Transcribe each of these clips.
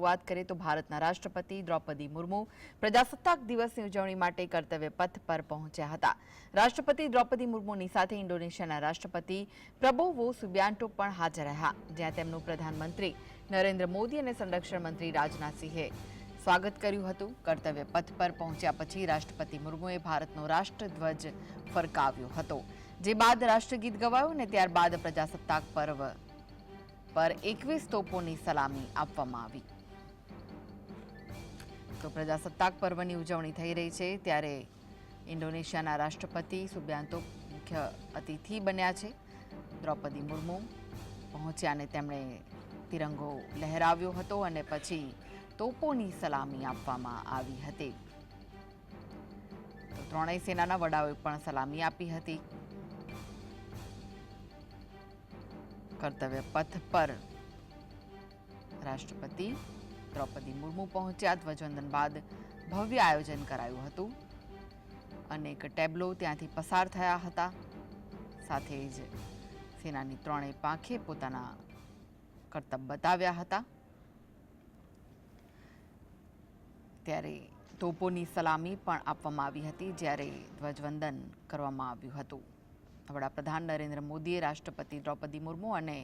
વાત કરીએ તો ભારતના રાષ્ટ્રપતિ દ્રૌપદી મુર્મુ પ્રજાસત્તાક દિવસની ઉજવણી માટે કર્તવ્ય પથ પર પહોંચ્યા હતા। રાષ્ટ્રપતિ દ્રૌપદી મુર્મુની સાથે ઇન્ડોનેશિયાના રાષ્ટ્રપતિ પ્રબોવો સુબિયાન્ટો પણ હાજર રહ્યા, જ્યાં તેમનું પ્રધાનમંત્રી નરેન્દ્ર મોદી અને સંરક્ષણ મંત્રી રાજનાથસિંહે સ્વાગત કર્યું હતું। કર્તવ્ય પથ પર પહોંચ્યા પછી રાષ્ટ્રપતિ મુર્મુએ ભારતનો રાષ્ટ્રધ્વજ ફરકાવ્યો હતો, જે બાદ રાષ્ટ્રગીત ગવાયું અને ત્યારબાદ પ્રજાસત્તાક પર્વ પર 21 તોપોની સલામી આપવામાં આવી। તો પ્રજાસત્તાક પર્વની ઉજવણી થઈ રહી છે, ત્યારે ઇન્ડોનેશિયાના રાષ્ટ્રપતિ સુબિયાન્ટો મુખ્ય અતિથિ બન્યા છે। દ્રૌપદી મુર્મુ પહોંચ્યા અને તેમણે તિરંગો લહેરાવ્યો હતો અને પછી તોપોની સલામી આપવામાં આવી હતી। તો ત્રણેય સેનાના વડાઓએ પણ સલામી આપી હતી। કર્તવ્ય પથ પર રાષ્ટ્રપતિ દ્રૌપદી મુર્મુ પહોંચ્યા। ધ્વજવંદન બાદ ભવ્ય આયોજન કરાયું હતું। અનેક ટેબ્લો ત્યાંથી પસાર થયા હતા। સાથે જ સેનાની ત્રણેય પાંખે પોતાના કરતબ બતાવ્યા હતા। ત્યારે તોપોની સલામી પણ આપવામાં આવી હતી, જ્યારે ધ્વજવંદન કરવામાં આવ્યું હતું। વડાપ્રધાન નરેન્દ્ર મોદીએ રાષ્ટ્રપતિ દ્રૌપદી મુર્મુ અને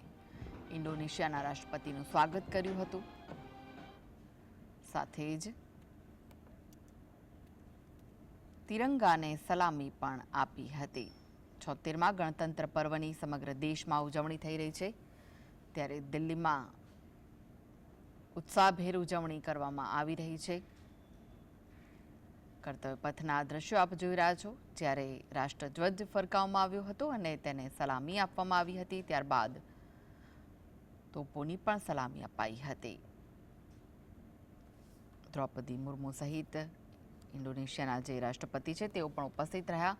ઇન્ડોનેશિયાના રાષ્ટ્રપતિનું સ્વાગત કર્યું હતું। સાથે જ તિરંગાને સલામી પણ આપી હતી। 76મા ગણતંત્ર પર્વની સમગ્ર દેશમાં ઉજવણી થઈ રહી છે, ત્યારે દિલ્હીમાં ઉત્સાહભેર ઉજવણી કરવામાં આવી રહી છે। કર્તવ્ય પથના દ્રશ્યો આપ જોઈ રહ્યા છો, જ્યારે રાષ્ટ્રધ્વજ ફરકાવવામાં આવ્યો હતો અને તેને સલામી આપવામાં આવી હતી। ત્યારબાદ તોપોની પણ સલામી અપાઈ હતી। દ્રૌપદી મુર્મુ સહિત ઇન્ડોનેશિયાના જે રાષ્ટ્રપતિ છે તેઓ પણ ઉપસ્થિત રહ્યા।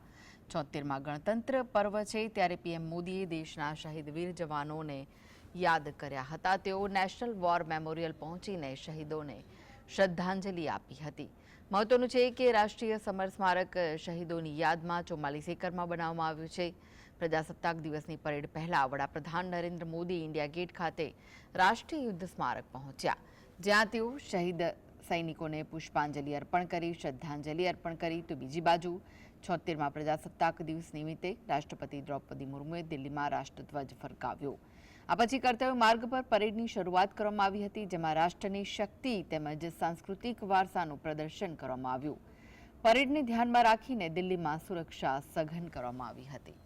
76મા ગણતંત્ર પર્વ છે, ત્યારે પીએમ મોદીએ દેશના શહીદ વીર જવાનોને યાદ કર્યા હતા। તેઓ નેશનલ વોર મેમોરિયલ પહોંચીને શહીદોને શ્રદ્ધાંજલિ આપી હતી। મહત્વનું છે કે રાષ્ટ્રીય સમર સ્મારક શહીદોની યાદમાં 44 એકરમાં બનાવવામાં આવ્યું છે। પ્રજાસત્તાક દિવસની પરેડ પહેલા વડાપ્રધાન નરેન્દ્ર મોદી ઇન્ડિયા ગેટ ખાતે રાષ્ટ્રીય યુદ્ધ સ્મારક પહોંચ્યા, જ્યાં તેઓ શહીદ સૈનિકોને પુષ્પાંજલિ અર્પણ કરી શ્રદ્ધાંજલિ અર્પણ કરી। તો બીજી બાજુ 76મા પ્રજાસત્તાક દિવસ નિમિત્તે રાષ્ટ્રપતિ દ્રૌપદી મુર્મુએ દિલ્હીમાં રાષ્ટ્રધ્વજ ફરકાવ્યો। આ પછી કર્તવ્ય માર્ગ પર પરેડની શરૂઆત કરવામાં આવી હતી, જેમાં રાષ્ટ્રની શક્તિ તેમજ સાંસ્કૃતિક વારસાનું પ્રદર્શન કરવામાં આવ્યું। પરેડને ધ્યાનમાં રાખીને દિલ્હીમાં સુરક્ષા સઘન કરવામાં આવી હતી।